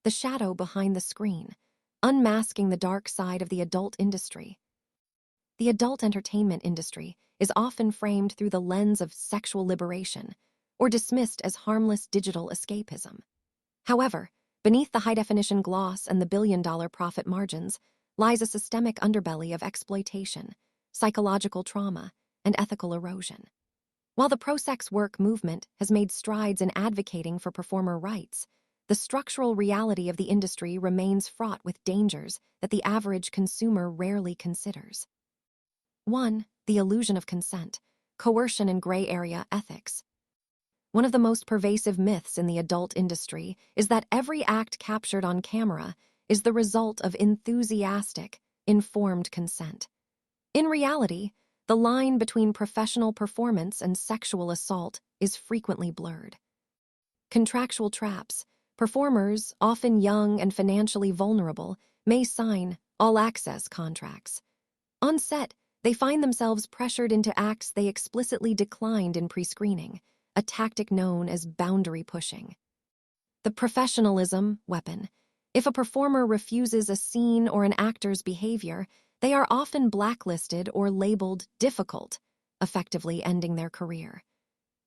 the shadow behind the screen, unmasking the dark side of the adult industry. The adult entertainment industry is often framed through the lens of sexual liberation or dismissed as harmless digital escapism. However, beneath the high-definition gloss and the billion-dollar profit margins lies a systemic underbelly of exploitation, psychological trauma, and ethical erosion. While the pro-sex work movement has made strides in advocating for performer rights, the structural reality of the industry remains fraught with dangers that the average consumer rarely considers. 1. The illusion of consent, coercion and gray area ethics. One of the most pervasive myths in the adult industry is that every act captured on camera is the result of enthusiastic, informed consent. In reality, the line between professional performance and sexual assault is frequently blurred. Contractual traps. Performers, often young and financially vulnerable, may sign all-access contracts. On set, they find themselves pressured into acts they explicitly declined in pre-screening, a tactic known as boundary pushing. The professionalism weapon. If a performer refuses a scene or an actor's behavior, they are often blacklisted or labeled difficult, effectively ending their career.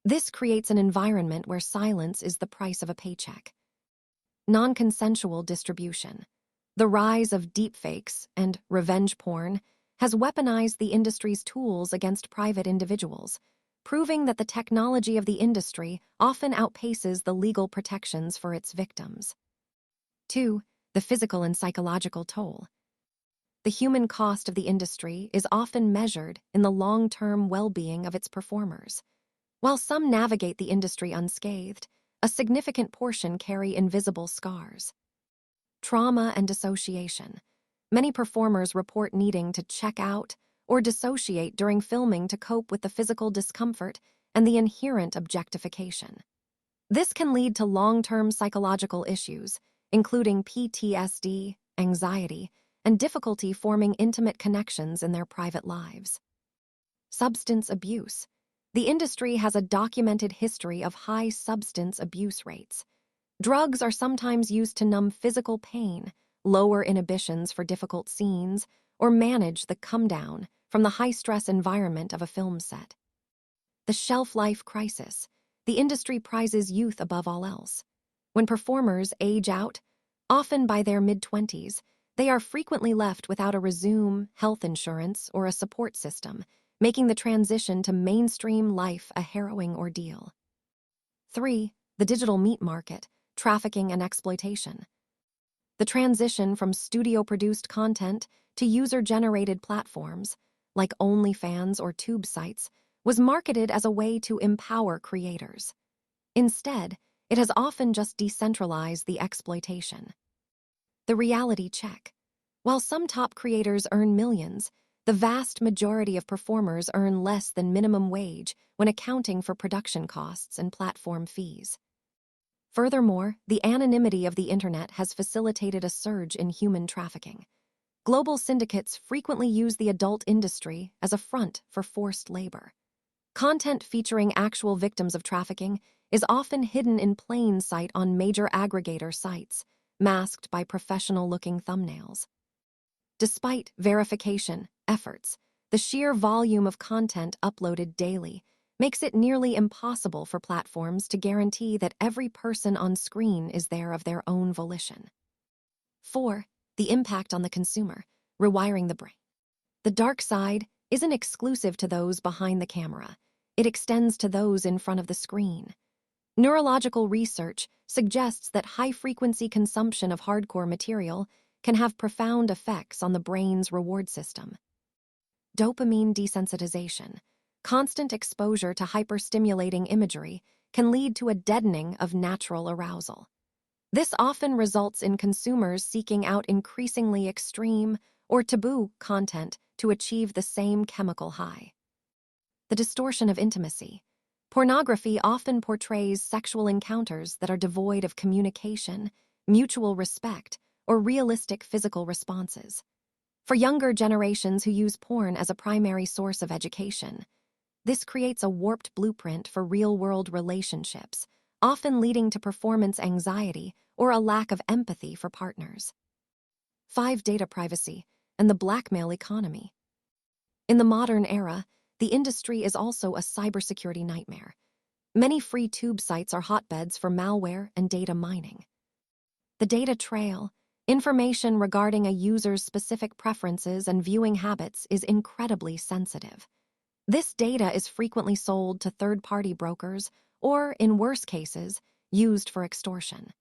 This creates an environment where silence is the price of a paycheck. Non-consensual distribution. The rise of deepfakes and revenge porn has weaponized the industry's tools against private individuals, proving that the technology of the industry often outpaces the legal protections for its victims. 2. The physical and psychological toll. The human cost of the industry is often measured in the long-term well-being of its performers. While some navigate the industry unscathed, a significant portion carry invisible scars. Trauma and dissociation. Many performers report needing to check out or dissociate during filming to cope with the physical discomfort and the inherent objectification. This can lead to long-term psychological issues, including PTSD, anxiety, and difficulty forming intimate connections in their private lives. Substance abuse. The industry has a documented history of high substance abuse rates. Drugs are sometimes used to numb physical pain, lower inhibitions for difficult scenes, or manage the come-down from the high-stress environment of a film set. The shelf-life crisis. The industry prizes youth above all else. When performers age out, often by their mid-20s, they are frequently left without a resume, health insurance, or a support system, making the transition to mainstream life a harrowing ordeal. 3. The digital meat market, trafficking and exploitation. The transition from studio-produced content to user-generated platforms, like OnlyFans or tube sites, was marketed as a way to empower creators. Instead, it has often just decentralized the exploitation. The reality check. While some top creators earn millions, the vast majority of performers earn less than minimum wage when accounting for production costs and platform fees. Furthermore, the anonymity of the internet has facilitated a surge in human trafficking. Global syndicates frequently use the adult industry as a front for forced labor. Content featuring actual victims of trafficking is often hidden in plain sight on major aggregator sites, masked by professional-looking thumbnails. Despite verification efforts, the sheer volume of content uploaded daily makes it nearly impossible for platforms to guarantee that every person on screen is there of their own volition. 4. The impact on the consumer, rewiring the brain. The dark side isn't exclusive to those behind the camera. It extends to those in front of the screen. Neurological research suggests that high-frequency consumption of hardcore material can have profound effects on the brain's reward system. Dopamine desensitization. Constant exposure to hyperstimulating imagery can lead to a deadening of natural arousal. This often results in consumers seeking out increasingly extreme or taboo content to achieve the same chemical high. The distortion of intimacy. Pornography often portrays sexual encounters that are devoid of communication, mutual respect, or realistic physical responses. For younger generations who use porn as a primary source of education, this creates a warped blueprint for real-world relationships, often leading to performance anxiety or a lack of empathy for partners. 5. Data privacy and the blackmail economy. In the modern era, the industry is also a cybersecurity nightmare. Many free tube sites are hotbeds for malware and data mining. The data trail, information regarding a user's specific preferences and viewing habits, is incredibly sensitive. This data is frequently sold to third-party brokers or, in worse cases, used for extortion.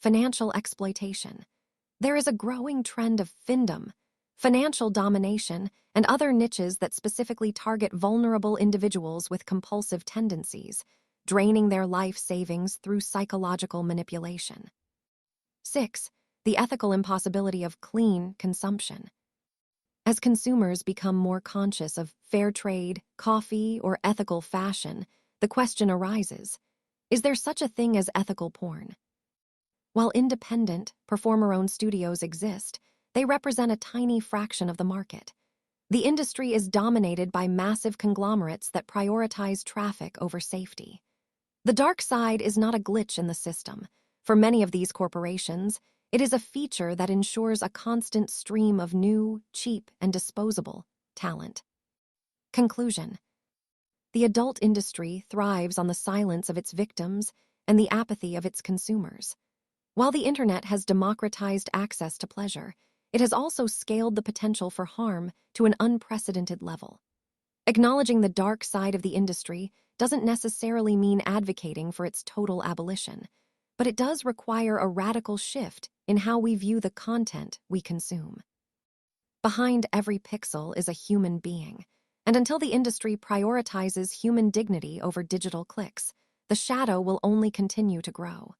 Financial exploitation. There is a growing trend of findom, financial domination, and other niches that specifically target vulnerable individuals with compulsive tendencies, draining their life savings through psychological manipulation. 6. The ethical impossibility of clean consumption. As consumers become more conscious of fair trade, coffee, or ethical fashion, the question arises, is there such a thing as ethical porn? While independent, performer-owned studios exist, they represent a tiny fraction of the market. The industry is dominated by massive conglomerates that prioritize traffic over safety. The dark side is not a glitch in the system. For many of these corporations, it is a feature that ensures a constant stream of new, cheap, and disposable talent. Conclusion. The adult industry thrives on the silence of its victims and the apathy of its consumers. While the internet has democratized access to pleasure, it has also scaled the potential for harm to an unprecedented level. Acknowledging the dark side of the industry doesn't necessarily mean advocating for its total abolition, but it does require a radical shift in how we view the content we consume. Behind every pixel is a human being, and until the industry prioritizes human dignity over digital clicks, the shadow will only continue to grow.